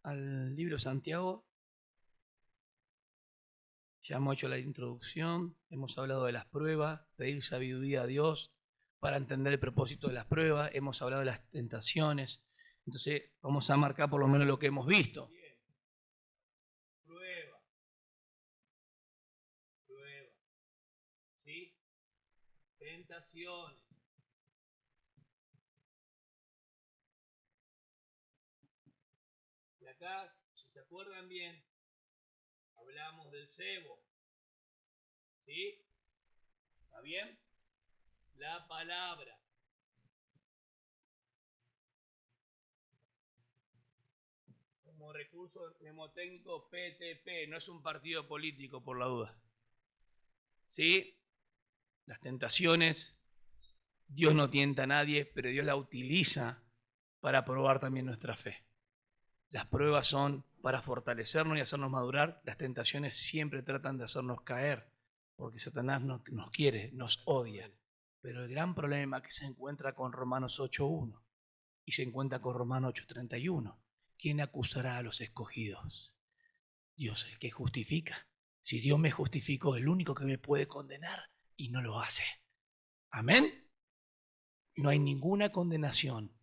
al libro de Santiago. Ya hemos hecho la introducción, hemos hablado de las pruebas, pedir sabiduría a Dios para entender el propósito de las pruebas, hemos hablado de las tentaciones. Entonces vamos a marcar por lo menos lo que hemos visto. Prueba, prueba, ¿sí? Tentaciones. Y acá, si se acuerdan bien, hablamos del cebo, ¿sí? ¿Está bien? La palabra. Como recurso mnemotécnico PTP, no es un partido político por la duda. ¿Sí? Las tentaciones, Dios no tienta a nadie, pero Dios la utiliza para probar también nuestra fe. Las pruebas son para fortalecernos y hacernos madurar. Las tentaciones siempre tratan de hacernos caer, porque Satanás nos quiere, nos odia. Pero el gran problema que se encuentra con Romanos 8.1 y se encuentra con Romanos 8.31. ¿Quién acusará a los escogidos? Dios, el que justifica. Si Dios me justificó, el único que me puede condenar y no lo hace. Amén. No hay ninguna condenación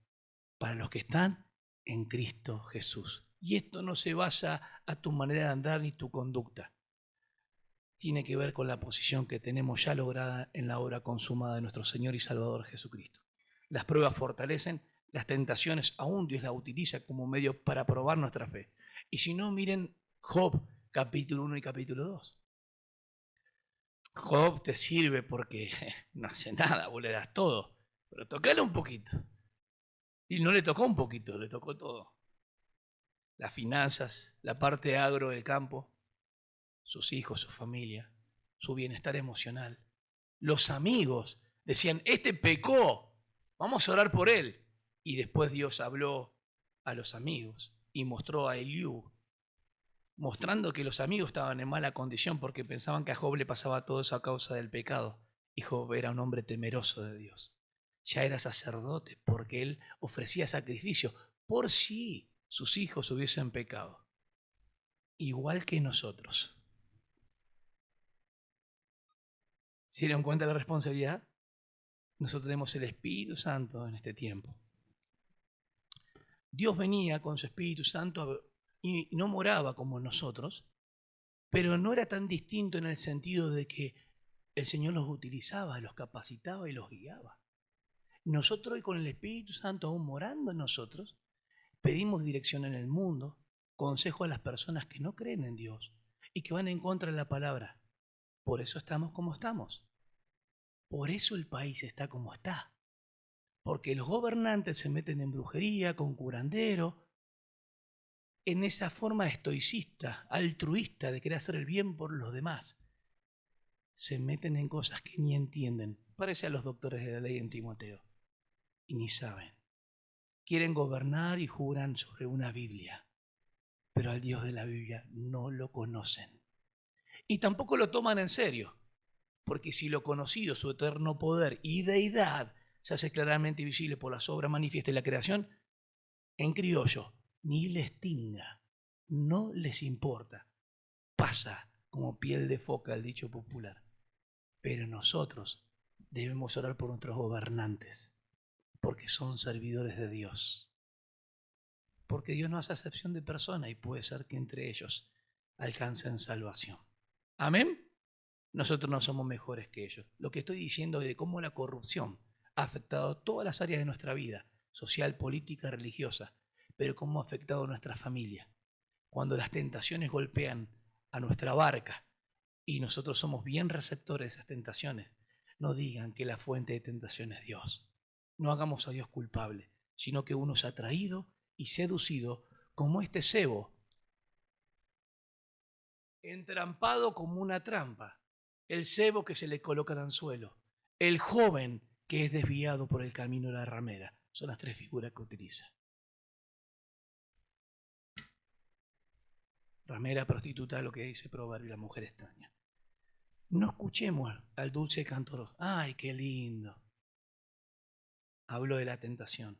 para los que están en Cristo Jesús. Y esto no se basa a tu manera de andar ni tu conducta. Tiene que ver con la posición que tenemos ya lograda en la obra consumada de nuestro Señor y Salvador Jesucristo. Las pruebas fortalecen, las tentaciones aún Dios las utiliza como medio para probar nuestra fe. Y si no, miren Job, capítulo 1 y capítulo 2. Job te sirve porque no hace nada, vos le das todo, pero tocale un poquito. Y no le tocó un poquito, le tocó todo. Las finanzas, la parte agro del campo, sus hijos, su familia, su bienestar emocional. Los amigos decían, este pecó, vamos a orar por él. Y después Dios habló a los amigos y mostró a Eliú, mostrando que los amigos estaban en mala condición porque pensaban que a Job le pasaba todo eso a causa del pecado. Y Job era un hombre temeroso de Dios. Ya era sacerdote porque él ofrecía sacrificio por si sus hijos hubiesen pecado. Igual que nosotros. ¿Se dieron cuenta de la responsabilidad? Nosotros tenemos el Espíritu Santo en este tiempo. Dios venía con su Espíritu Santo y no moraba como nosotros, pero no era tan distinto en el sentido de que el Señor los utilizaba, los capacitaba y los guiaba. Nosotros hoy con el Espíritu Santo aún morando en nosotros, pedimos dirección en el mundo, consejo a las personas que no creen en Dios y que van en contra de la palabra. Por eso estamos como estamos. Por eso el país está como está. Porque los gobernantes se meten en brujería, con curandero, en esa forma estoicista, altruista de querer hacer el bien por los demás. Se meten en cosas que ni entienden. Parece a los doctores de la ley en Timoteo. Y ni saben. Quieren gobernar y juran sobre una Biblia. Pero al Dios de la Biblia no lo conocen. Y tampoco lo toman en serio. Porque si lo conocido, su eterno poder y deidad se hace claramente visible por las obras manifiestas de la creación, en criollo, ni les tinga, no les importa. Pasa como piel de foca el dicho popular. Pero nosotros debemos orar por nuestros gobernantes, porque son servidores de Dios. Porque Dios no hace excepción de persona y puede ser que entre ellos alcancen salvación. ¿Amén? Nosotros no somos mejores que ellos. Lo que estoy diciendo es de cómo la corrupción ha afectado todas las áreas de nuestra vida, social, política, religiosa, pero cómo ha afectado a nuestra familia. Cuando las tentaciones golpean a nuestra barca y nosotros somos bien receptores de esas tentaciones, no digan que la fuente de tentación es Dios. No hagamos a Dios culpable, sino que uno es atraído y seducido como este cebo, entrampado como una trampa. El cebo que se le coloca en anzuelo, el joven que es desviado por el camino de la ramera. Son las tres figuras que utiliza. Ramera, prostituta, lo que dice Proverbio, la mujer extraña. No escuchemos al dulce cantor. ¡Ay, qué lindo! Hablo de la tentación.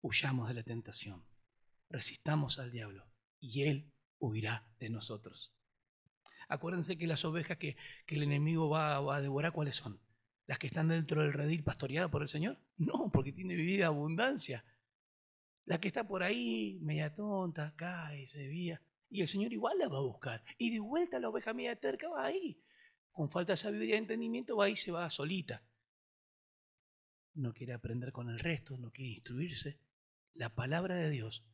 Huyamos de la tentación. Resistamos al diablo y Él huirá de nosotros. Acuérdense que las ovejas que el enemigo va a devorar, ¿cuáles son? ¿Las que están dentro del redil pastoreadas por el Señor? No, porque tiene vida abundancia. La que está por ahí, media tonta, cae, se desvía, y el Señor igual la va a buscar. Y de vuelta la oveja media terca va ahí. Con falta de sabiduría y entendimiento va ahí, se va solita. No quiere aprender con el resto, no quiere instruirse. La palabra de Dios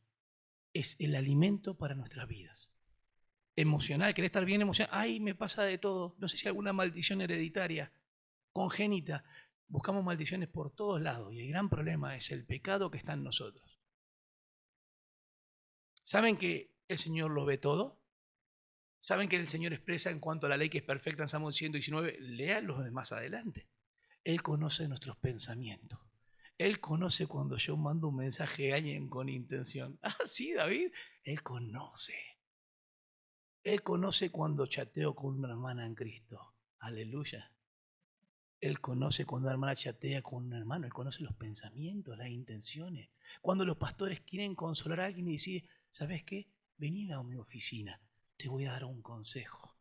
es el alimento para nuestras vidas. Emocional, querer estar bien emocional. Ay, me pasa de todo. No sé si alguna maldición hereditaria, congénita. Buscamos maldiciones por todos lados y el gran problema es el pecado que está en nosotros. ¿Saben que el Señor lo ve todo? ¿Saben que el Señor expresa en cuanto a la ley que es perfecta en Salmo 119? Léanlo de más adelante. Él conoce nuestros pensamientos. Él conoce cuando yo mando un mensaje a alguien con intención. Ah, sí, David. Él conoce. Él conoce cuando chateo con una hermana en Cristo. Aleluya. Él conoce cuando una hermana chatea con un hermano. Él conoce los pensamientos, las intenciones. Cuando los pastores quieren consolar a alguien y decir, ¿sabes qué? Venid a mi oficina. Te voy a dar un consejo.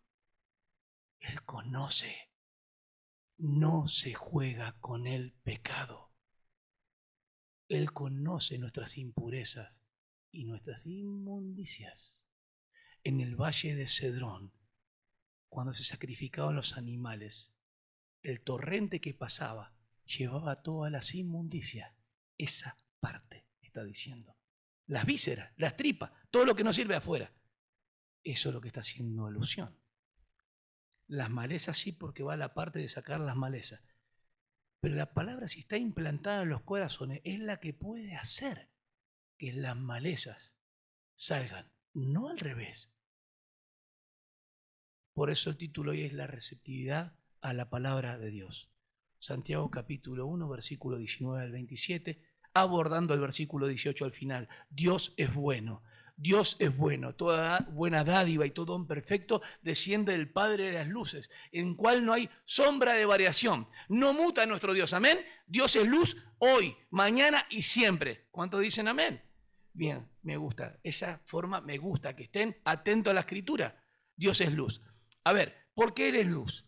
Él conoce. No se juega con el pecado. Él conoce nuestras impurezas y nuestras inmundicias. En el valle de Cedrón, cuando se sacrificaban los animales, el torrente que pasaba llevaba todas las inmundicias. Esa parte está diciendo. Las vísceras, las tripas, todo lo que no sirve afuera. Eso es lo que está haciendo alusión. Las malezas sí, porque va a la parte de sacar las malezas. Pero la palabra, si está implantada en los corazones, es la que puede hacer que las malezas salgan, no al revés. Por eso el título hoy es la receptividad a la palabra de Dios. Santiago capítulo 1, versículo 19 al 27, abordando el versículo 18 al final. Dios es bueno. Dios es bueno, toda buena dádiva y todo don perfecto desciende del Padre de las luces, en cual no hay sombra de variación. No muta nuestro Dios, amén. Dios es luz hoy, mañana y siempre. ¿Cuántos dicen amén? Bien, me gusta, esa forma me gusta, que estén atentos a la escritura. Dios es luz. A ver, ¿por qué Él es luz?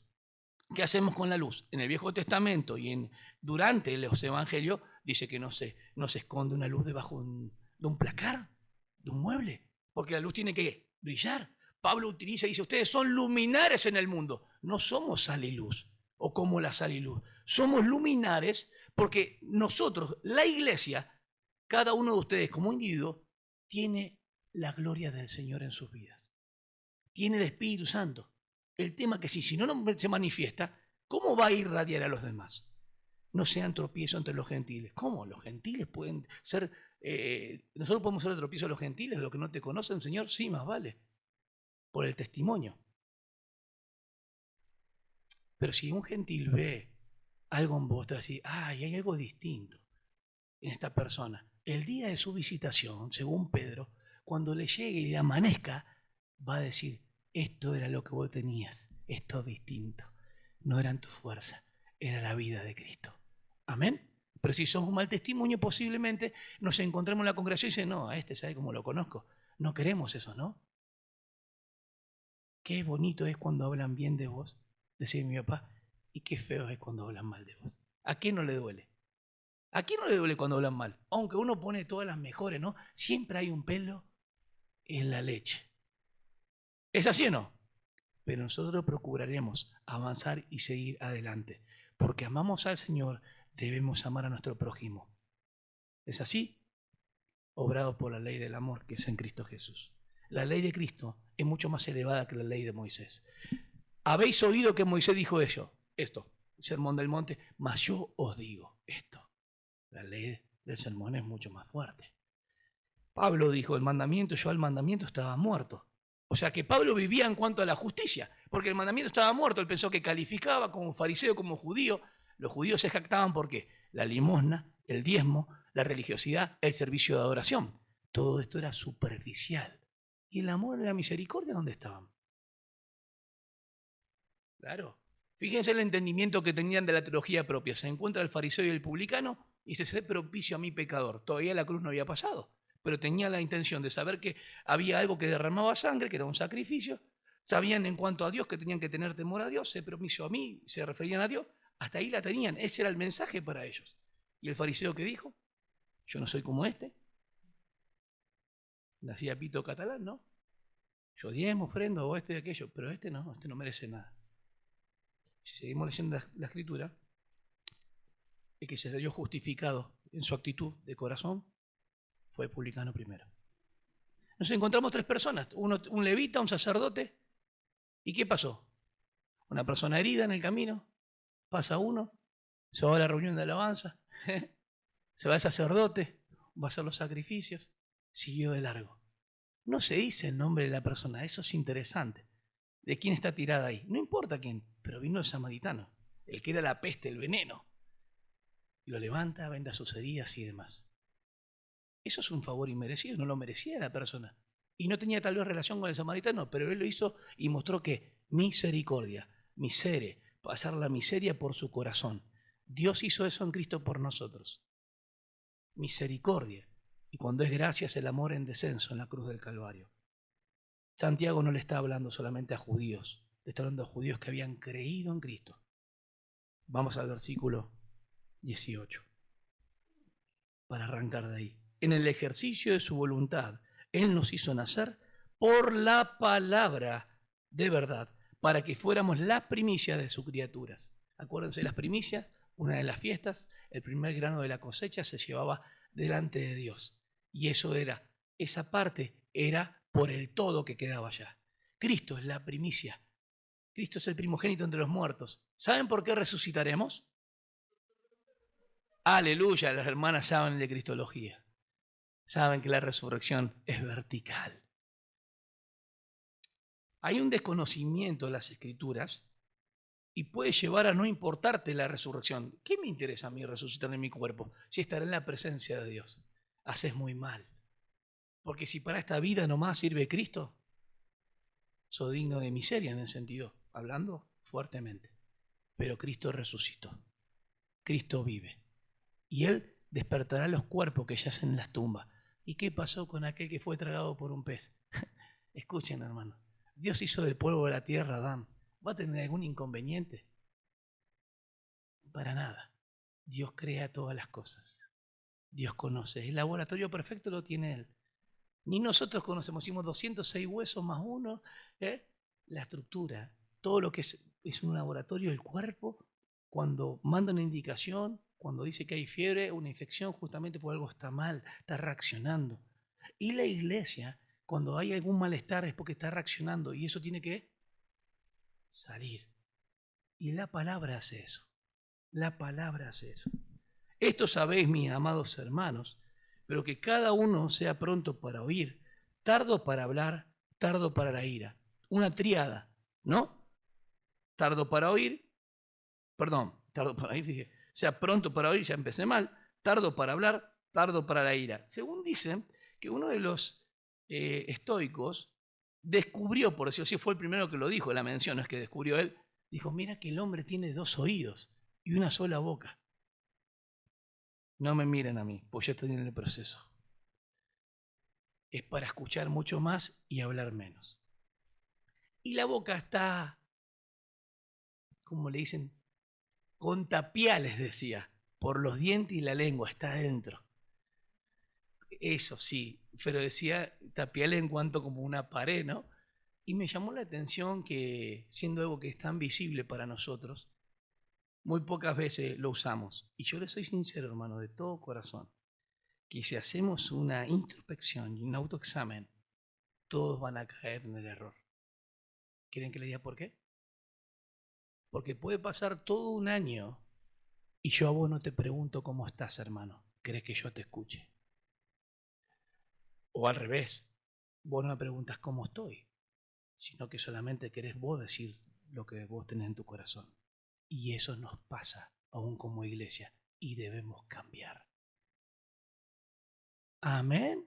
¿Qué hacemos con la luz? En el Viejo Testamento y durante los Evangelios dice que no se esconde una luz debajo de un placar, de un mueble, porque la luz tiene que brillar. Pablo utiliza y dice, ustedes son luminares en el mundo. No somos sal y luz, o como la sal y luz. Somos luminares porque nosotros, la iglesia, cada uno de ustedes como individuo, tiene la gloria del Señor en sus vidas. Tiene el Espíritu Santo. El tema que si no se manifiesta, ¿cómo va a irradiar a los demás? No sean tropiezo entre los gentiles. ¿Cómo? Los gentiles pueden ser... nosotros podemos ser tropiezo a los gentiles, los que no te conocen, Señor, sí, más vale. Por el testimonio. Pero si un gentil ve algo en vos, te va a decir, ay, hay algo distinto en esta persona. El día de su visitación, según Pedro, cuando le llegue y le amanezca, va a decir, esto era lo que vos tenías, esto es distinto. No eran tu fuerza, era la vida de Cristo. Amén. Pero si sos un mal testimonio, posiblemente nos encontremos en la congregación y dicen, no, a este sabe cómo lo conozco. No queremos eso, ¿no? Qué bonito es cuando hablan bien de vos, decía mi papá, y qué feo es cuando hablan mal de vos. ¿A quién no le duele? ¿A quién no le duele cuando hablan mal? Aunque uno pone todas las mejores, ¿no? Siempre hay un pelo en la leche. ¿Es así o no? Pero nosotros procuraremos avanzar y seguir adelante. Porque amamos al Señor, debemos amar a nuestro prójimo. ¿Es así? Obrado por la ley del amor que es en Cristo Jesús. La ley de Cristo es mucho más elevada que la ley de Moisés. Habéis oído que Moisés dijo esto, el sermón del monte, mas yo os digo esto. La ley del sermón es mucho más fuerte. Pablo dijo, el mandamiento, yo al mandamiento estaba muerto. O sea que Pablo vivía en cuanto a la justicia, porque el mandamiento estaba muerto. Él pensó que calificaba como fariseo, como judío. Los judíos se jactaban porque la limosna, el diezmo, la religiosidad, el servicio de adoración. Todo esto era superficial. ¿Y el amor y la misericordia dónde estaban? Claro. Fíjense el entendimiento que tenían de la teología propia. Se encuentra el fariseo y el publicano y dice, sé propicio a mi pecador. Todavía la cruz no había pasado. pero tenía la intención de saber que había algo que derramaba sangre, que era un sacrificio. Sabían en cuanto a Dios que tenían que tener temor a Dios, se permiso a mí, se referían a Dios. Hasta ahí la tenían, ese era el mensaje para ellos. ¿Y el fariseo qué dijo? Yo no soy como este. Nacía pito catalán, ¿no? Yo diezmo, ofrendo, o esto y aquello, pero este no merece nada. Si seguimos leyendo la escritura, el que se dio justificado en su actitud de corazón fue el publicano primero. Nos encontramos 3 personas, un levita, un sacerdote. ¿Y qué pasó? Una persona herida en el camino, pasa uno, se va a la reunión de alabanza, se va el sacerdote, va a hacer los sacrificios, siguió de largo. No se dice el nombre de la persona, eso es interesante. ¿De quién está tirada ahí? No importa quién, pero vino el samaritano, el que era la peste, el veneno. Y lo levanta, venda sus heridas y demás. Eso es un favor inmerecido, no lo merecía la persona. Y no tenía tal vez relación con el samaritano, pero él lo hizo y mostró que misericordia, misere, pasar la miseria por su corazón. Dios hizo eso en Cristo por nosotros. Misericordia. Y cuando es gracia es el amor en descenso en la cruz del Calvario. Santiago no le está hablando solamente a judíos, le está hablando a judíos que habían creído en Cristo. Vamos al versículo 18, para arrancar de ahí. En el ejercicio de su voluntad, Él nos hizo nacer por la palabra de verdad, para que fuéramos las primicias de sus criaturas. Acuérdense, las primicias, una de las fiestas, el primer grano de la cosecha se llevaba delante de Dios. Y eso era, esa parte era por el todo que quedaba allá. Cristo es la primicia. Cristo es el primogénito entre los muertos. ¿Saben por qué resucitaremos? Aleluya, las hermanas saben de cristología. Saben que la resurrección es vertical. Hay un desconocimiento de las escrituras y puede llevar a no importarte la resurrección. ¿Qué me interesa a mí resucitar en mi cuerpo si estaré en la presencia de Dios? Haces muy mal. Porque si para esta vida nomás sirve Cristo, sos digno de miseria en el sentido, hablando fuertemente. Pero Cristo resucitó. Cristo vive. Y Él despertará los cuerpos que yacen en las tumbas. ¿Y qué pasó con aquel que fue tragado por un pez? Escuchen, hermano. Dios hizo del polvo de la tierra a Adán. ¿Va a tener algún inconveniente? Para nada. Dios crea todas las cosas. Dios conoce. El laboratorio perfecto lo tiene Él. Ni nosotros conocemos. Hicimos 206 huesos más uno. La estructura. Todo lo que es un laboratorio del cuerpo, cuando manda una indicación, cuando dice que hay fiebre, una infección, justamente por algo está mal, está reaccionando. Y la iglesia, cuando hay algún malestar, es porque está reaccionando y eso tiene que salir. Y la palabra hace eso. La palabra hace eso. Esto sabéis, mis amados hermanos, pero que cada uno sea pronto para oír, tardo para hablar, tardo para la ira. Una triada, ¿no? Tardo para oír, tardo para oír, dije, sea pronto para oír, ya empecé mal, tardo para hablar, tardo para la ira. Según dicen que uno de los estoicos descubrió, por decirlo así, fue el primero que lo dijo, la mención es que descubrió él, dijo, mira que el hombre tiene 2 oídos y una sola boca. No me miren a mí, pues yo estoy en el proceso. Es para escuchar mucho más y hablar menos. Y la boca está, como le dicen, con tapiales, decía, por los dientes y la lengua, está adentro. Eso sí, pero decía tapiales en cuanto como una pared, ¿no? Y me llamó la atención que, siendo algo que es tan visible para nosotros, muy pocas veces lo usamos. Y yo le soy sincero, hermano, de todo corazón, que si hacemos una introspección y un autoexamen, todos van a caer en el error. ¿Quieren que le diga por qué? Porque puede pasar todo un año y yo a vos no te pregunto cómo estás, hermano. ¿Querés que yo te escuche? O al revés, vos no me preguntas cómo estoy, sino que solamente querés vos decir lo que vos tenés en tu corazón. Y eso nos pasa aún como iglesia y debemos cambiar. Amén.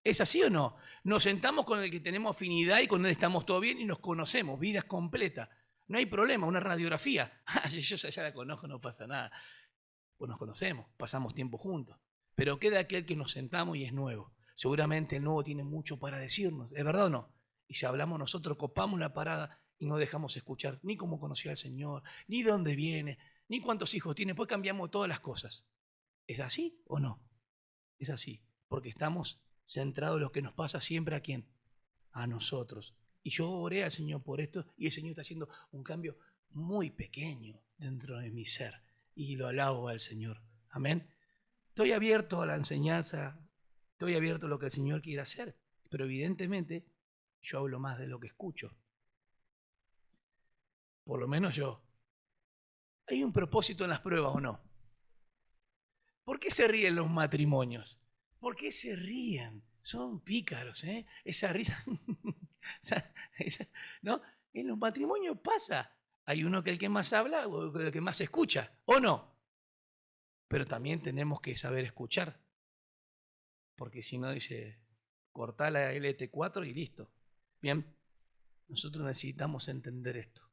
¿Es así o no? Nos sentamos con el que tenemos afinidad y con él estamos todo bien y nos conocemos, vidas completas. No hay problema, una radiografía. Yo ya la conozco, no pasa nada. Pues nos conocemos, pasamos tiempo juntos. pero queda aquel que nos sentamos y es nuevo. Seguramente el nuevo tiene mucho para decirnos, ¿es verdad o no? Y si hablamos nosotros, copamos la parada y no dejamos escuchar ni cómo conoció al Señor, ni de dónde viene, ni cuántos hijos tiene, pues cambiamos todas las cosas. ¿Es así o no? Es así, porque estamos centrados en lo que nos pasa siempre a quién, a nosotros. Y yo oré al Señor por esto y el Señor está haciendo un cambio muy pequeño dentro de mi ser y lo alabo al Señor. Amén. Estoy abierto a la enseñanza, estoy abierto a lo que el Señor quiera hacer, pero evidentemente yo hablo más de lo que escucho. Por lo menos yo. ¿Hay un propósito en las pruebas o no? ¿Por qué se ríen los matrimonios? ¿Por qué se ríen? Son pícaros, ¿eh? Esa risa, ¿no? En los matrimonios pasa. Hay uno que el que más habla o el que más escucha, ¿o no? Pero también tenemos que saber escuchar. Porque si no dice, cortá la LT4 y listo. Bien, nosotros necesitamos entender esto.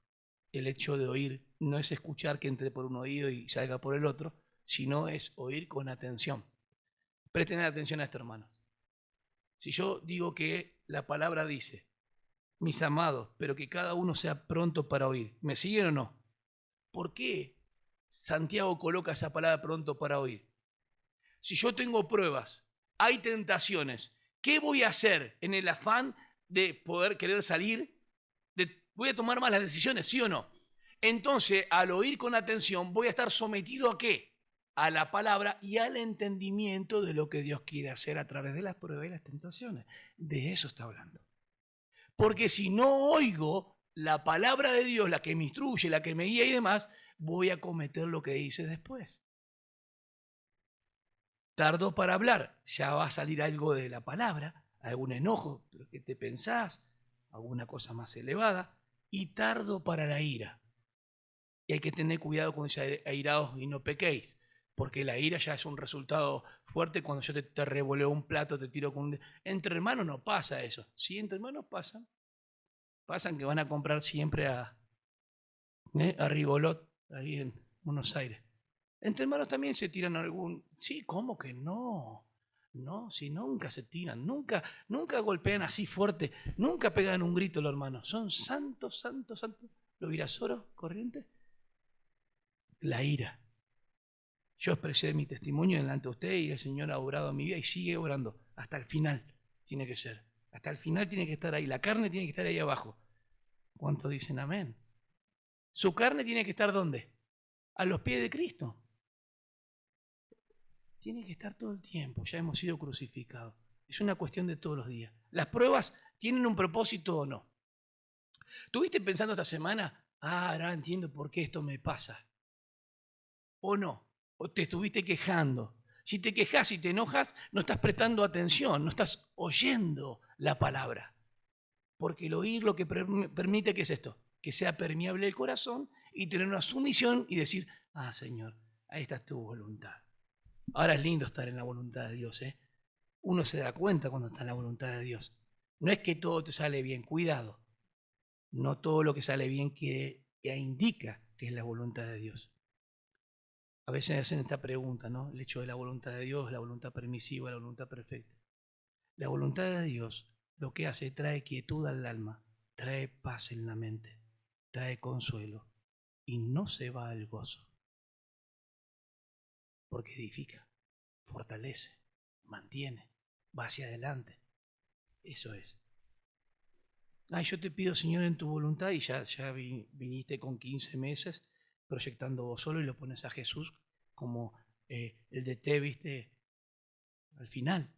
El hecho de oír no es escuchar que entre por un oído y salga por el otro, sino es oír con atención. Presten atención a esto, hermanos. Si yo digo que la palabra dice, mis amados, pero que cada uno sea pronto para oír, ¿me siguen o no? ¿Por qué Santiago coloca esa palabra pronto para oír? Si yo tengo pruebas, hay tentaciones, ¿qué voy a hacer en el afán de poder querer salir? ¿Voy a tomar malas decisiones, sí o no? Entonces, al oír con atención, voy a estar sometido ¿a qué? A la palabra y al entendimiento de lo que Dios quiere hacer a través de las pruebas y las tentaciones. De eso está hablando. Porque si no oigo la palabra de Dios, la que me instruye, la que me guía y demás, voy a cometer lo que dice después. Tardo para hablar, ya va a salir algo de la palabra, algún enojo, lo que te pensás, alguna cosa más elevada, y tardo para la ira. Y hay que tener cuidado con ese airados y no pequéis, porque la ira ya es un resultado fuerte cuando yo te revoleo un plato, te tiro con un... Entre hermanos no pasa eso. Sí, entre hermanos pasan que van a comprar siempre a Ribolot, ahí en Buenos Aires. Entre hermanos también se tiran algún... Sí, ¿cómo que no? No, si nunca se tiran, nunca golpean así fuerte, nunca pegan un grito los hermanos. Son santos, santos, santos. ¿Los virasoros corrientes? La ira. Yo expresé mi testimonio delante de usted y el Señor ha obrado en mi vida y sigue obrando. Hasta el final tiene que ser. Hasta el final tiene que estar ahí. La carne tiene que estar ahí abajo. ¿Cuántos dicen amén? Su carne tiene que estar ¿dónde? A los pies de Cristo. Tiene que estar todo el tiempo. Ya hemos sido crucificados. Es una cuestión de todos los días. ¿Las pruebas tienen un propósito o no? ¿Estuviste pensando esta semana? Ahora entiendo por qué esto me pasa. ¿O no? ¿O te estuviste quejando? Si te quejas y te enojas, no estás prestando atención, no estás oyendo la palabra. Porque el oír lo que permite, ¿qué es esto? Que sea permeable el corazón y tener una sumisión y decir, ah, Señor, ahí está tu voluntad. Ahora es lindo estar en la voluntad de Dios, ¿eh? Uno se da cuenta cuando está en la voluntad de Dios. No es que todo te sale bien, cuidado. No todo lo que sale bien que indica que es la voluntad de Dios. A veces hacen esta pregunta, ¿no? El hecho de la voluntad de Dios, la voluntad permisiva, la voluntad perfecta. La voluntad de Dios lo que hace, trae quietud al alma, trae paz en la mente, trae consuelo y no se va al gozo. Porque edifica, fortalece, mantiene, va hacia adelante. Eso es. Yo te pido, Señor, en tu voluntad, y ya viniste con 15 meses proyectando vos solo y lo pones a Jesús como el de té, viste, al final.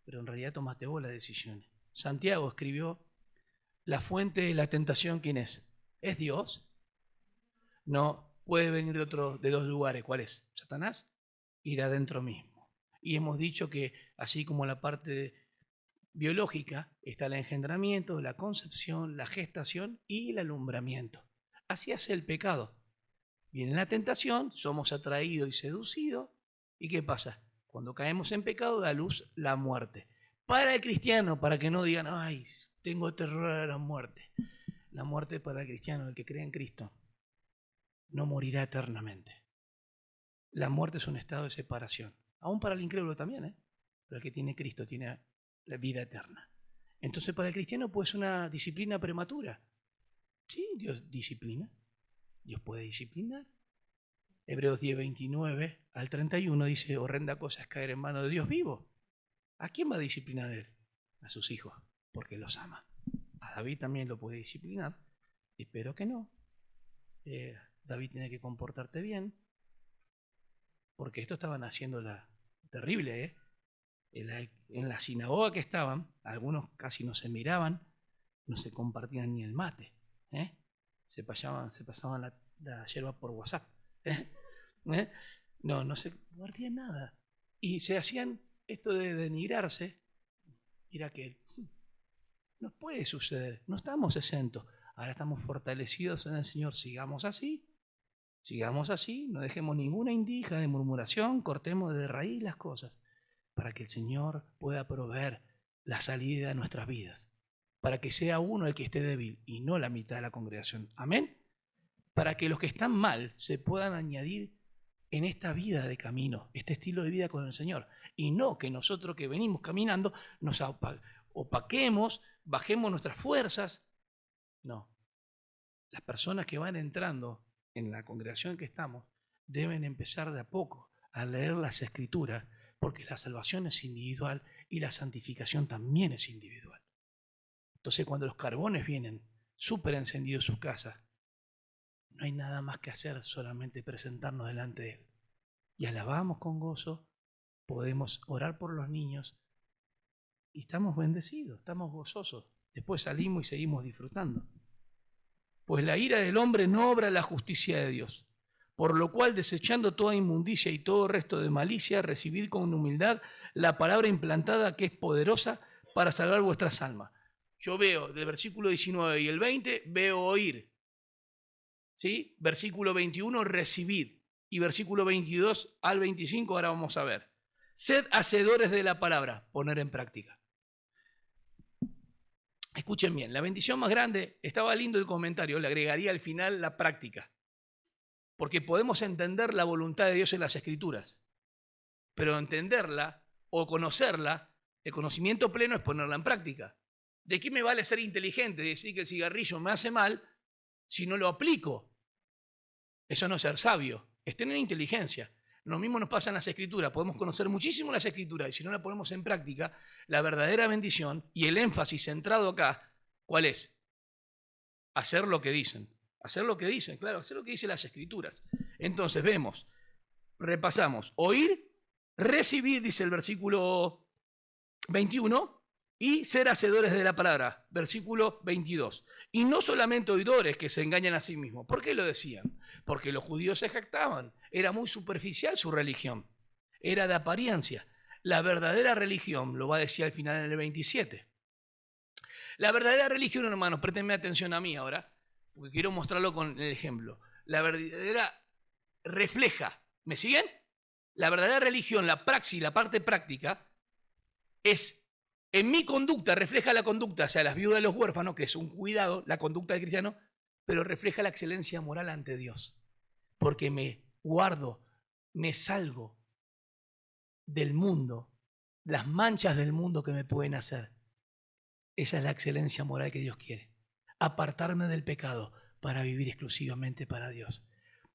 Pero en realidad tomaste vos las decisiones. Santiago escribió, la fuente de la tentación, ¿quién es? ¿Es Dios? No, puede venir de dos lugares. ¿Cuál es? Satanás y de adentro mismo. Y hemos dicho que así como la parte biológica está el engendramiento, la concepción, la gestación y el alumbramiento. Así hace el pecado. Viene la tentación, somos atraídos y seducidos. ¿Y qué pasa? Cuando caemos en pecado da luz la muerte. Para el cristiano, para que no digan, ay, tengo terror a la muerte. La muerte para el cristiano, el que cree en Cristo, no morirá eternamente. La muerte es un estado de separación. Aún para el incrédulo también, ¿eh? Pero el que tiene Cristo tiene la vida eterna. Entonces para el cristiano puede ser una disciplina prematura. Sí, Dios disciplina. Dios puede disciplinar. Hebreos 10, 29 al 31 dice, horrenda cosa es caer en manos de Dios vivo. ¿A quién va a disciplinar él? A sus hijos, porque los ama. A David también lo puede disciplinar. Espero que no. David tiene que comportarte bien, porque esto estaban haciendo la terrible, ¿eh? En la sinagoga que estaban, algunos casi no se miraban, no se compartían ni el mate, ¿eh? Se pasaban la yerba por WhatsApp, ¿eh? ¿Eh? No se compartían nada. Y se hacían esto de denigrarse, era que no puede suceder, no estamos exentos. Ahora estamos fortalecidos en el Señor, sigamos así, no dejemos ninguna indija de murmuración, cortemos de raíz las cosas, para que el Señor pueda proveer la salida de nuestras vidas, para que sea uno el que esté débil y no la mitad de la congregación. Amén. Para que los que están mal se puedan añadir en esta vida de camino, este estilo de vida con el Señor, y no que nosotros que venimos caminando nos opaquemos, bajemos nuestras fuerzas. No, las personas que van entrando en la congregación en que estamos deben empezar de a poco a leer las Escrituras, porque la salvación es individual y la santificación también es individual. Entonces cuando los carbones vienen súper encendidos en sus casas, no hay nada más que hacer, solamente presentarnos delante de Él. Y alabamos con gozo, podemos orar por los niños y estamos bendecidos, estamos gozosos. Después salimos y seguimos disfrutando. Pues la ira del hombre no obra la justicia de Dios. Por lo cual, desechando toda inmundicia y todo resto de malicia, recibid con humildad la palabra implantada que es poderosa para salvar vuestras almas. Yo veo del versículo 19 y el 20, veo oír. ¿Sí? Versículo 21, recibid. Y versículo 22 al 25, ahora vamos a ver. Sed hacedores de la palabra, poner en práctica. Escuchen bien, la bendición más grande, estaba lindo el comentario, le agregaría al final la práctica. Porque podemos entender la voluntad de Dios en las Escrituras, pero entenderla o conocerla, el conocimiento pleno es ponerla en práctica. ¿De qué me vale ser inteligente, decir que el cigarrillo me hace mal si no lo aplico? Eso no es ser sabio, es tener inteligencia. Lo mismo nos pasa en las Escrituras, podemos conocer muchísimo las Escrituras y si no la ponemos en práctica, la verdadera bendición y el énfasis centrado acá, ¿cuál es? Hacer lo que dicen. Hacer lo que dicen, claro, hacer lo que dicen las Escrituras. Entonces vemos, repasamos, oír, recibir, dice el versículo 21, y ser hacedores de la palabra, versículo 22. Y no solamente oidores que se engañan a sí mismos. ¿Por qué lo decían? Porque los judíos se jactaban. Era muy superficial su religión. Era de apariencia. La verdadera religión, lo va a decir al final en el 27. La verdadera religión, hermanos, préstenme atención a mí ahora, porque quiero mostrarlo con el ejemplo. La verdadera refleja, ¿me siguen? La verdadera religión, la praxis, la parte práctica, es en mi conducta, refleja la conducta hacia las viudas y los huérfanos, que es un cuidado, la conducta del cristiano, pero refleja la excelencia moral ante Dios. Porque me guardo, me salgo del mundo, las manchas del mundo que me pueden hacer. Esa es la excelencia moral que Dios quiere. Apartarme del pecado para vivir exclusivamente para Dios.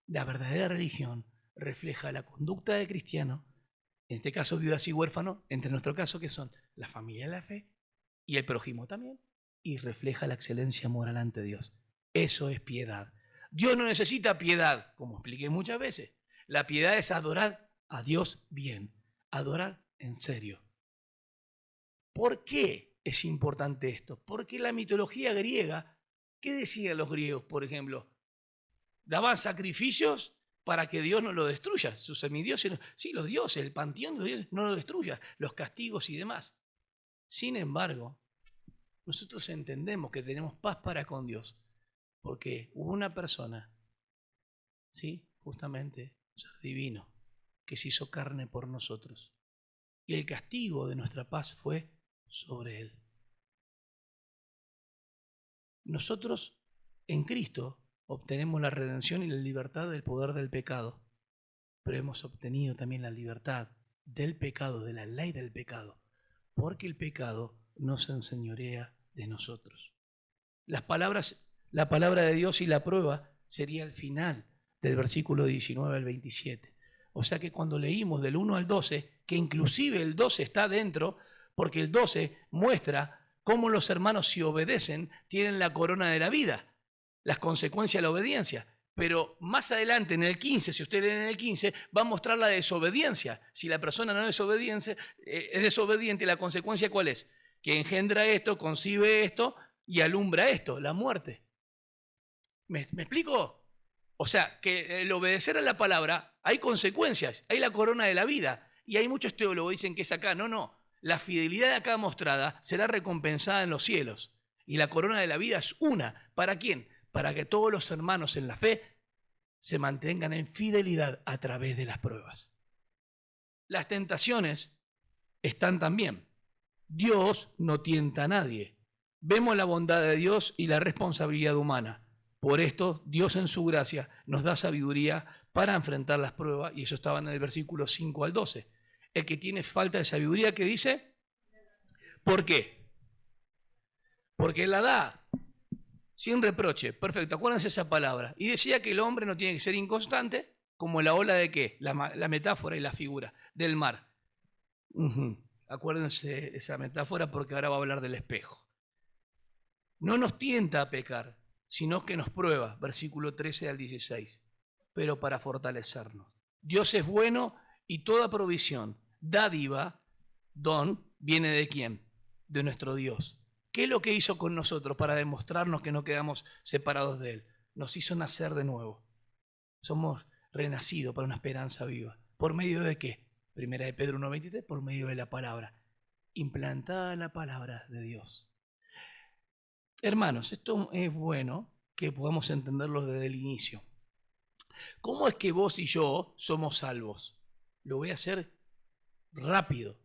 La verdadera religión refleja la conducta del cristiano, en este caso viudas y huérfanos, entre nuestro caso que son la familia de la fe y el prójimo también, y refleja la excelencia moral ante Dios. Eso es piedad. Dios no necesita piedad, como expliqué muchas veces. La piedad es adorar a Dios bien, adorar en serio. ¿Por qué es importante esto? Porque la mitología griega, ¿qué decían los griegos, por ejemplo? Daban sacrificios para que Dios no lo destruya. Sus semidioses, sí, los dioses, el panteón de los dioses no lo destruya, los castigos y demás. Sin embargo, nosotros entendemos que tenemos paz para con Dios, porque hubo una persona, sí, justamente, un ser divino, que se hizo carne por nosotros. Y el castigo de nuestra paz fue sobre él. Nosotros en Cristo obtenemos la redención y la libertad del poder del pecado, pero hemos obtenido también la libertad del pecado, de la ley del pecado, porque el pecado no se enseñorea de nosotros. La palabra de Dios y la prueba sería el final del versículo 19 al 27. O sea que cuando leímos del 1 al 12, que inclusive el 12 está dentro, porque el 12 muestra cómo los hermanos, si obedecen, tienen la corona de la vida, las consecuencias de la obediencia. Pero más adelante, en el 15, si usted lee en el 15, va a mostrar la desobediencia. Si la persona no es desobediente, ¿la consecuencia cuál es? Que engendra esto, concibe esto y alumbra esto, la muerte. ¿Me explico? O sea, que el obedecer a la palabra, hay consecuencias, hay la corona de la vida. Y hay muchos teólogos que dicen que es acá. No. La fidelidad acá mostrada será recompensada en los cielos. Y la corona de la vida es una. ¿Para quién? Para que todos los hermanos en la fe se mantengan en fidelidad a través de las pruebas. Las tentaciones están también. Dios no tienta a nadie. Vemos la bondad de Dios y la responsabilidad humana. Por esto, Dios en su gracia nos da sabiduría para enfrentar las pruebas, y eso estaba en el versículo 5 al 12. El que tiene falta de sabiduría, ¿qué dice? ¿Por qué? Porque la da sin reproche. Perfecto, acuérdense esa palabra. Y decía que el hombre no tiene que ser inconstante, como la ola de ¿qué? La metáfora y la figura del mar. Acuérdense esa metáfora porque ahora va a hablar del espejo. No nos tienta a pecar, sino que nos prueba, versículo 13 al 16, pero para fortalecernos. Dios es bueno y toda provisión, dádiva, don, viene ¿de quién? De nuestro Dios. ¿Qué es lo que hizo con nosotros para demostrarnos que no quedamos separados de Él? Nos hizo nacer de nuevo. Somos renacidos para una esperanza viva. ¿Por medio de qué? Primera de Pedro 1:23, por medio de la palabra. Implantada la palabra de Dios. Hermanos, esto es bueno que podamos entenderlo desde el inicio. ¿Cómo es que vos y yo somos salvos? Lo voy a hacer rápido.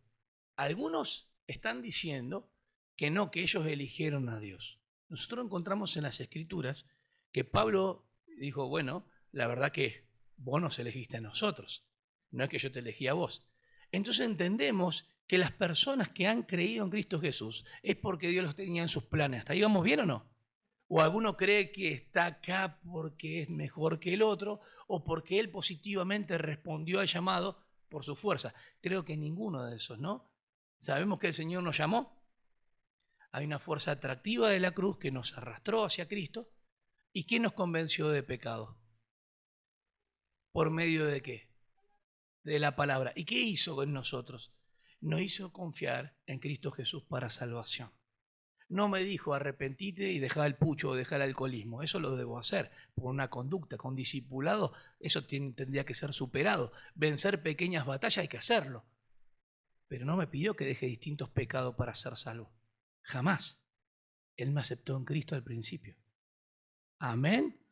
Algunos están diciendo que no, que ellos eligieron a Dios. Nosotros encontramos en las Escrituras que Pablo dijo, bueno, la verdad que vos nos elegiste a nosotros, no es que yo te elegí a vos. Entonces entendemos que las personas que han creído en Cristo Jesús es porque Dios los tenía en sus planes. ¿Hasta ahí vamos bien o no? ¿O alguno cree que está acá porque es mejor que el otro o porque él positivamente respondió al llamado por su fuerza? Creo que ninguno de esos, ¿no? Sabemos que el Señor nos llamó. Hay una fuerza atractiva de la cruz que nos arrastró hacia Cristo. ¿Y quién nos convenció de pecado? ¿Por medio de qué? De la palabra. ¿Y qué hizo con nosotros? Nos hizo confiar en Cristo Jesús para salvación. No me dijo arrepentite y deja el pucho o deja el alcoholismo. Eso lo debo hacer por una conducta, con discipulado. Eso tendría que ser superado. Vencer pequeñas batallas hay que hacerlo. Pero no me pidió que deje distintos pecados para ser salvo. Jamás. Él me aceptó en Cristo al principio. Amén.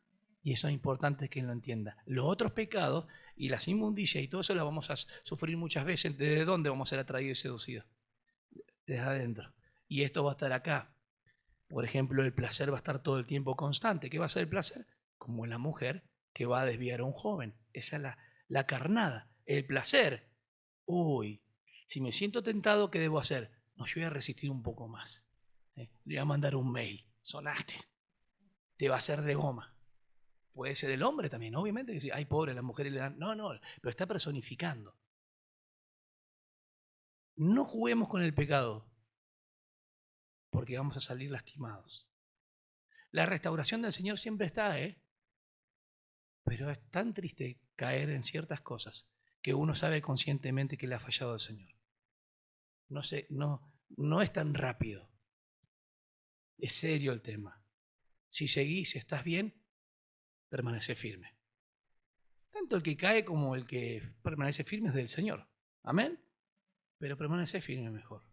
Y eso es importante que lo entienda. Los otros pecados y las inmundicias y todo eso lo vamos a sufrir muchas veces. ¿Desde dónde vamos a ser atraídos y seducidos? Desde adentro. Y esto va a estar acá. Por ejemplo, el placer va a estar todo el tiempo constante. ¿Qué va a ser el placer? Como la mujer que va a desviar a un joven. Esa es la carnada. El placer. Uy, si me siento tentado, ¿qué debo hacer? No, yo voy a resistir un poco más. Le voy a mandar un mail. Sonaste. Te va a hacer de goma. Puede ser el hombre también, obviamente. Que sí, ay, pobre, las mujeres le dan. No, pero está personificando. No juguemos con el pecado, porque vamos a salir lastimados. La restauración del Señor siempre está, pero es tan triste caer en ciertas cosas que uno sabe conscientemente que le ha fallado al Señor. No es tan rápido. Es serio el tema. Si seguís, si estás bien, permanece firme. Tanto el que cae como el que permanece firme es del Señor. Amén. Pero permanece firme mejor.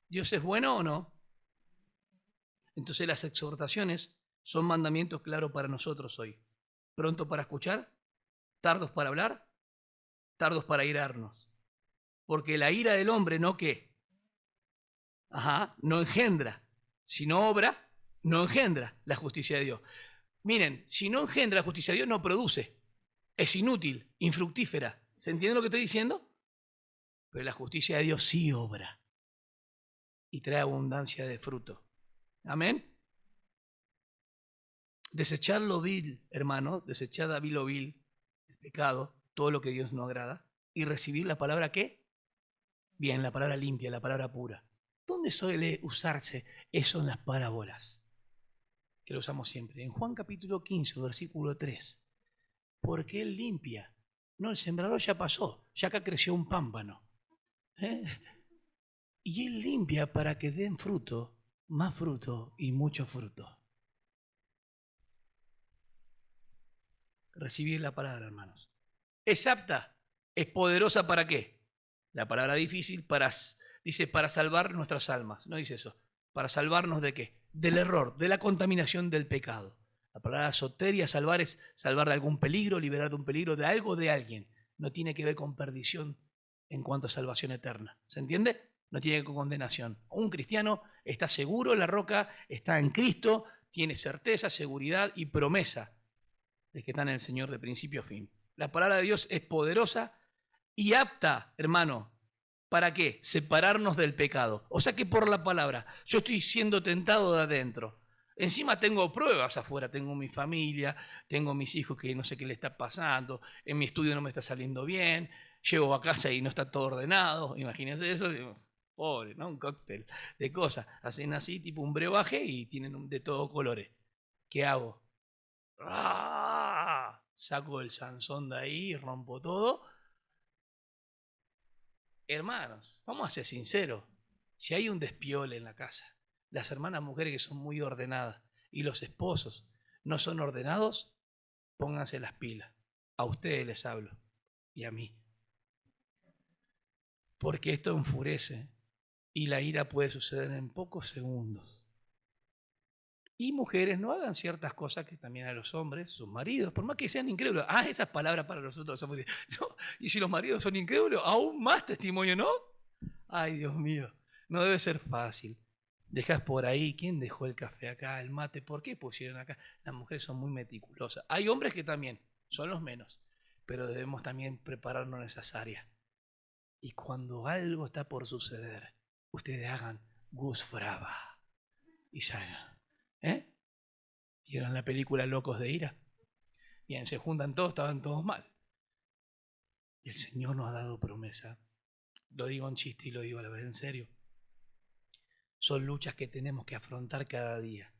¿Dios es bueno o no? Entonces las exhortaciones son mandamientos claros para nosotros hoy. Pronto para escuchar, tardos para hablar, tardos para irarnos. Porque la ira del hombre no ¿qué? No engendra. Si no obra, no engendra la justicia de Dios. Miren, si no engendra la justicia de Dios, no produce. es inútil, infructífera. ¿Se entiende lo que estoy diciendo? Pero la justicia de Dios sí obra y trae abundancia de fruto. Amén. Desechar lo vil, hermano, desechar a vil o vil, el pecado, todo lo que Dios no agrada, y recibir la palabra ¿qué? Bien, la palabra limpia, la palabra pura. ¿Dónde suele usarse eso en las parábolas? Que lo usamos siempre. En Juan capítulo 15, versículo 3. Porque Él limpia. No, el sembrador ya pasó, ya acá creció un pámpano. Y Él limpia para que den fruto, más fruto y mucho fruto. Recibir la palabra, hermanos. ¿Es apta? ¿Es poderosa para qué? La palabra difícil dice para salvar nuestras almas. No dice eso. ¿Para salvarnos de qué? Del error, de la contaminación del pecado. La palabra soteria, salvar, es salvar de algún peligro, liberar de un peligro, de algo, de alguien. No tiene que ver con perdición en cuanto a salvación eterna. ¿Se entiende? No tiene que ver con condenación. Un cristiano está seguro en la roca, está en Cristo, tiene certeza, seguridad y promesa de que están en el Señor de principio a fin. La palabra de Dios es poderosa y apta, hermano, ¿para qué? Separarnos del pecado. O sea que por la palabra, yo estoy siendo tentado de adentro. Encima tengo pruebas afuera, tengo mi familia, tengo mis hijos que no sé qué le está pasando, en mi estudio no me está saliendo bien, llego a casa y no está todo ordenado, imagínense eso, pobre, ¿no? Un cóctel de cosas. Hacen así tipo un brebaje y tienen de todo colores. ¿Qué hago? ¡Ah! Saco el Sansón de ahí y rompo todo. Hermanos, vamos a ser sinceros. Si hay un despiole en la casa, las hermanas mujeres que son muy ordenadas y los esposos no son ordenados, pónganse las pilas. A ustedes les hablo y a mí. Porque esto enfurece y la ira puede suceder en pocos segundos. Y mujeres, no hagan ciertas cosas que también a los hombres, sus maridos, por más que sean incrédulos. Ah, esas palabras para nosotros son muy... No, y si los maridos son incrédulos, aún más testimonio, ¿no? Ay, Dios mío, no debe ser fácil. Dejas por ahí, ¿quién dejó el café acá, el mate? ¿Por qué pusieron acá? Las mujeres son muy meticulosas. Hay hombres que también, son los menos, pero debemos también prepararnos en esas áreas. Y cuando algo está por suceder, ustedes hagan Gus Brava y salgan. ¿Vieron la película Locos de Ira? Bien, se juntan todos, estaban todos mal. Y el Señor nos ha dado promesa. Lo digo en chiste y lo digo a la vez en serio. Son luchas que tenemos que afrontar cada día.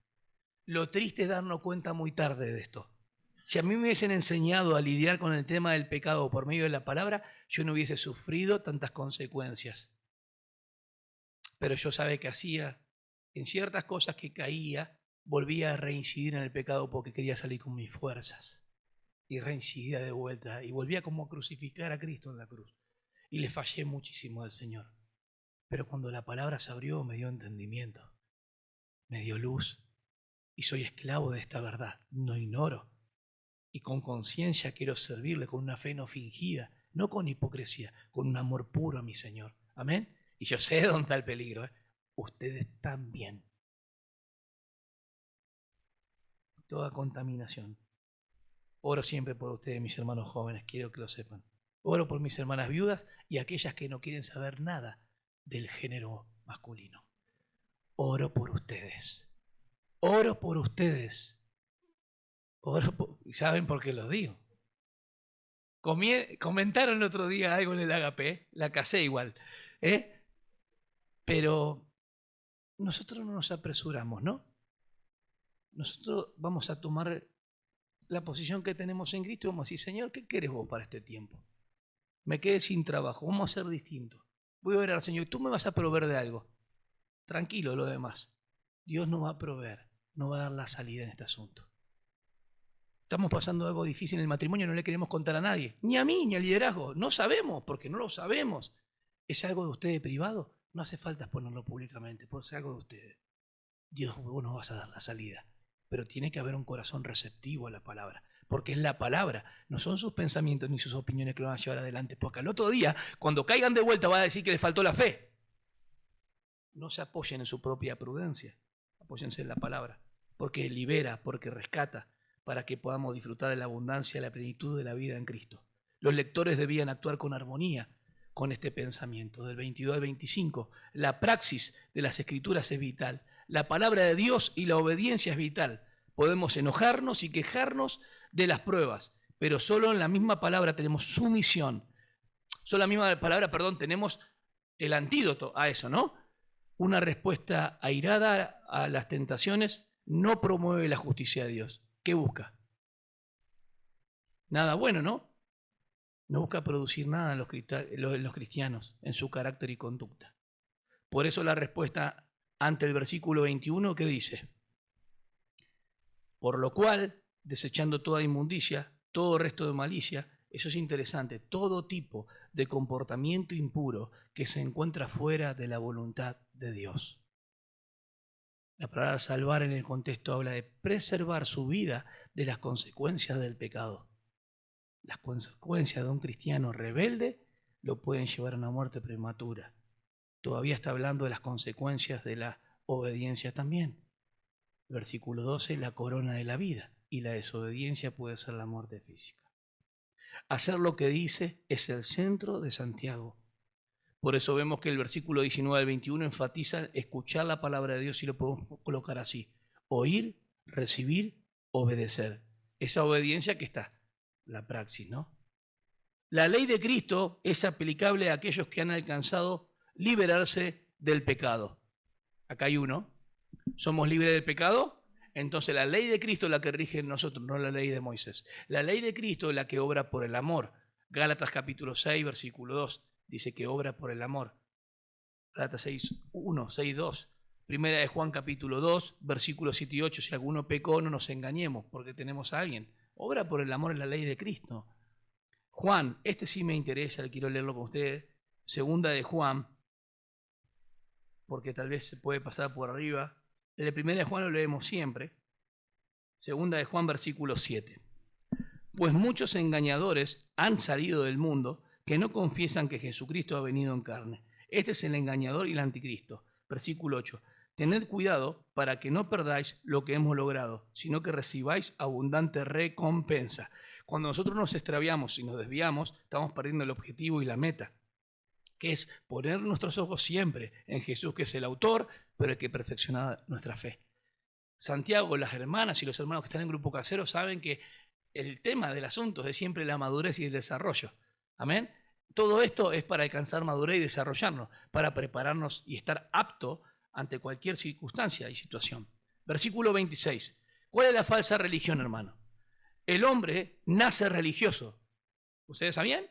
Lo triste es darnos cuenta muy tarde de esto. Si a mí me hubiesen enseñado a lidiar con el tema del pecado por medio de la palabra, yo no hubiese sufrido tantas consecuencias. Pero yo sabía que hacía, en ciertas cosas que caía, volvía a reincidir en el pecado porque quería salir con mis fuerzas. Y reincidía de vuelta. Y volvía como a crucificar a Cristo en la cruz. Y le fallé muchísimo al Señor. Pero cuando la palabra se abrió, me dio entendimiento. Me dio luz. Y soy esclavo de esta verdad. No ignoro. Y con conciencia quiero servirle con una fe no fingida. No con hipocresía. Con un amor puro a mi Señor. Amén. Y yo sé dónde está el peligro. Ustedes también. Toda contaminación. Oro siempre por ustedes, mis hermanos jóvenes, quiero que lo sepan. Oro por mis hermanas viudas y aquellas que no quieren saber nada del género masculino. Oro por ustedes. Oro por ustedes. ¿Y saben por qué lo digo? Comentaron el otro día algo en el Agape, la casé igual. Pero nosotros no nos apresuramos, ¿no? Nosotros vamos a tomar la posición que tenemos en Cristo y vamos a decir, Señor, ¿qué quieres vos para este tiempo? Me quedé sin trabajo, vamos a hacer distinto. Voy a orar al Señor, tú me vas a proveer de algo. Tranquilo lo demás. Dios nos va a proveer, nos va a dar la salida en este asunto. Estamos pasando algo difícil en el matrimonio, no le queremos contar a nadie, ni a mí, ni al liderazgo. No sabemos, porque no lo sabemos. ¿Es algo de ustedes privado? No hace falta exponerlo públicamente, puede ser algo de ustedes. Dios, vos nos vas a dar la salida. Pero tiene que haber un corazón receptivo a la palabra, porque es la palabra, no son sus pensamientos ni sus opiniones que lo van a llevar adelante, porque al otro día, cuando caigan de vuelta, va a decir que les faltó la fe. No se apoyen en su propia prudencia, apóyense en la palabra, porque libera, porque rescata, para que podamos disfrutar de la abundancia y la plenitud de la vida en Cristo. Los lectores debían actuar con armonía con este pensamiento. Del 22 al 25, la praxis de las Escrituras es vital. La palabra de Dios y la obediencia es vital. Podemos enojarnos y quejarnos de las pruebas, pero solo en la misma palabra tenemos sumisión. Solo en la misma palabra, tenemos el antídoto a eso, ¿no? Una respuesta airada a las tentaciones no promueve la justicia de Dios. ¿Qué busca? Nada bueno, ¿no? No busca producir nada en los cristianos, en su carácter y conducta. Por eso la respuesta ante el versículo 21, ¿qué dice? Por lo cual, desechando toda inmundicia, todo resto de malicia, eso es interesante, todo tipo de comportamiento impuro que se encuentra fuera de la voluntad de Dios. La palabra salvar en el contexto habla de preservar su vida de las consecuencias del pecado. Las consecuencias de un cristiano rebelde lo pueden llevar a una muerte prematura. Todavía está hablando de las consecuencias de la obediencia también. Versículo 12, la corona de la vida, y la desobediencia puede ser la muerte física. Hacer lo que dice es el centro de Santiago. Por eso vemos que el versículo 19 al 21 enfatiza escuchar la palabra de Dios y lo podemos colocar así. Oír, recibir, obedecer. Esa obediencia que está, la praxis, ¿no? La ley de Cristo es aplicable a aquellos que han alcanzado liberarse del pecado. Acá hay uno. ¿Somos libres del pecado? Entonces la ley de Cristo es la que rige en nosotros, no la ley de Moisés. La ley de Cristo es la que obra por el amor. Gálatas capítulo 6, versículo 2, dice que obra por el amor. Gálatas 6, 1, 6, 2. Primera de Juan capítulo 2, versículos 7 y 8. Si alguno pecó, no nos engañemos, porque tenemos a alguien. Obra por el amor es la ley de Cristo. Juan, este sí me interesa, quiero leerlo con ustedes. Segunda de Juan, porque tal vez se puede pasar por arriba. Desde primera de Juan lo leemos siempre. Segunda de Juan, versículo 7. Pues muchos engañadores han salido del mundo que no confiesan que Jesucristo ha venido en carne. Este es el engañador y el anticristo. Versículo 8. Tened cuidado para que no perdáis lo que hemos logrado, sino que recibáis abundante recompensa. Cuando nosotros nos extraviamos y nos desviamos, estamos perdiendo el objetivo y la meta, que es poner nuestros ojos siempre en Jesús, que es el autor, pero el que perfecciona nuestra fe. Santiago, las hermanas y los hermanos que están en Grupo Casero saben que el tema del asunto es siempre la madurez y el desarrollo. Amén. Todo esto es para alcanzar madurez y desarrollarnos, para prepararnos y estar apto ante cualquier circunstancia y situación. Versículo 26. ¿Cuál es la falsa religión, hermano? El hombre nace religioso. ¿Ustedes sabían?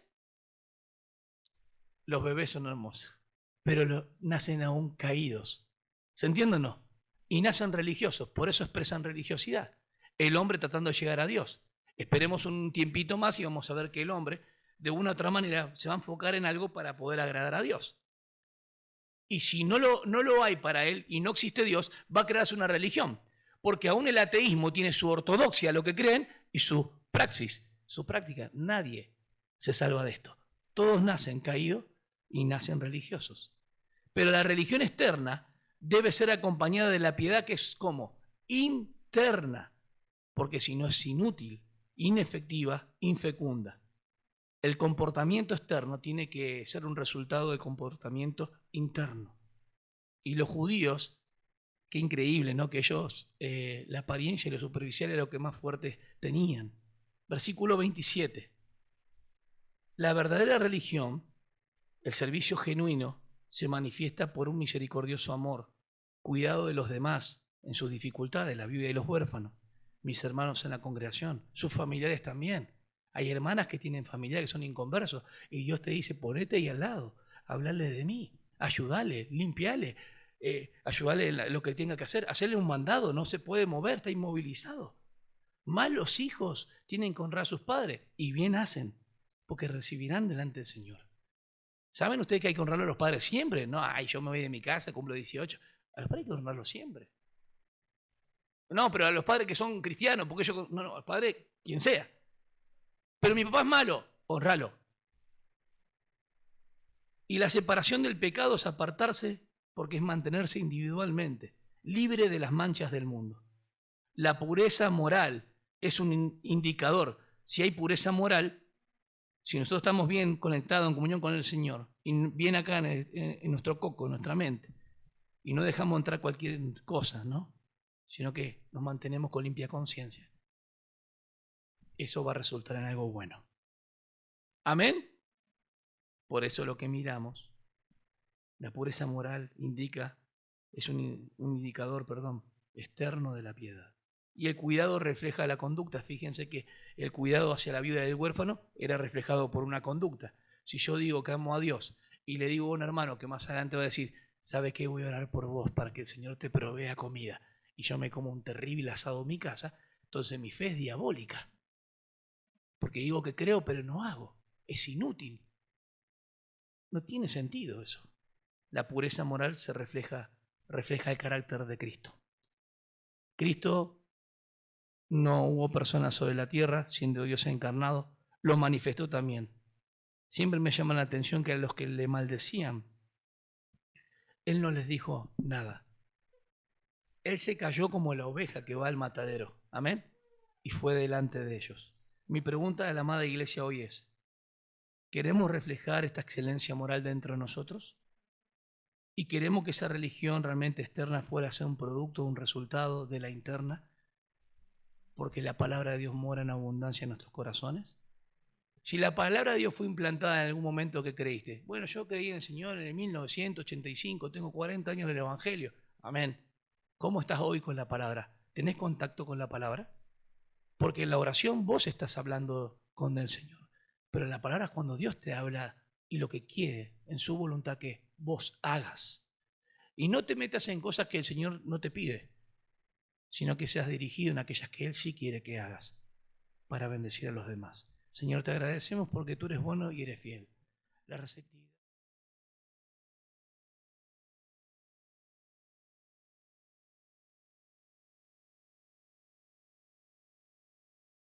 Los bebés son hermosos, pero nacen aún caídos. ¿Se entiende o no? Y nacen religiosos, por eso expresan religiosidad. El hombre tratando de llegar a Dios. Esperemos un tiempito más y vamos a ver que el hombre, de una u otra manera, se va a enfocar en algo para poder agradar a Dios. Y si no lo hay para él y no existe Dios, va a crearse una religión. Porque aún el ateísmo tiene su ortodoxia, lo que creen, y su praxis, su práctica. Nadie se salva de esto. Todos nacen caídos y nacen religiosos. Pero la religión externa debe ser acompañada de la piedad, que es como interna, porque si no es inútil, inefectiva, infecunda. El comportamiento externo tiene que ser un resultado del comportamiento interno. Y los judíos, qué increíble, ¿no? Que ellos, la apariencia y lo superficial era lo que más fuerte tenían. Versículo 27. La verdadera religión, el servicio genuino, se manifiesta por un misericordioso amor, cuidado de los demás en sus dificultades, la viuda y los huérfanos, mis hermanos en la congregación, sus familiares también. Hay hermanas que tienen familiares que son inconversos y Dios te dice, ponete ahí al lado, hablarle de mí, ayúdale, limpiale, ayúdale en lo que tenga que hacer, hacerle un mandado, no se puede mover, está inmovilizado. Más los hijos tienen que honrar a sus padres y bien hacen, porque recibirán delante del Señor. ¿Saben ustedes que hay que honrar a los padres siempre? No, ay, yo me voy de mi casa, cumplo 18. A los padres hay que honrarlos siempre. No, pero a los padres que son cristianos, porque yo, no, al padre, quien sea. Pero mi papá es malo, honralo. Y la separación del pecado es apartarse, porque es mantenerse individualmente, libre de las manchas del mundo. La pureza moral es un indicador. Si hay pureza moral, si nosotros estamos bien conectados en comunión con el Señor, y bien acá en nuestro coco, en nuestra mente, y no dejamos entrar cualquier cosa, ¿no? Sino que nos mantenemos con limpia conciencia, eso va a resultar en algo bueno. ¿Amén? Por eso lo que miramos, la pureza moral es un indicador, externo de la piedad. Y el cuidado refleja la conducta. Fíjense que el cuidado hacia la viuda y el huérfano era reflejado por una conducta. Si yo digo que amo a Dios y le digo a un hermano que más adelante va a decir, ¿sabes qué? Voy a orar por vos para que el Señor te provea comida, y yo me como un terrible asado en mi casa, entonces mi fe es diabólica. Porque digo que creo, pero no hago. Es inútil. No tiene sentido eso. La pureza moral refleja el carácter de Cristo. Cristo no hubo personas sobre la tierra, siendo Dios encarnado, lo manifestó también. Siempre me llama la atención que a los que le maldecían, Él no les dijo nada. Él se cayó como la oveja que va al matadero. Amén. Y fue delante de ellos. Mi pregunta a la amada iglesia hoy es, ¿queremos reflejar esta excelencia moral dentro de nosotros? ¿Y queremos que esa religión realmente externa fuera a ser un producto, un resultado de la interna? Porque la palabra de Dios mora en abundancia en nuestros corazones. Si la palabra de Dios fue implantada en algún momento que creíste, bueno, yo creí en el Señor en el 1985, tengo 40 años del Evangelio. Amén. ¿Cómo estás hoy con la palabra? ¿Tenés contacto con la palabra? Porque en la oración vos estás hablando con el Señor. Pero en la palabra es cuando Dios te habla y lo que quiere en su voluntad que vos hagas. Y no te metas en cosas que el Señor no te pide, sino que seas dirigido en aquellas que Él sí quiere que hagas para bendecir a los demás. Señor, te agradecemos porque tú eres bueno y eres fiel. La receptividad.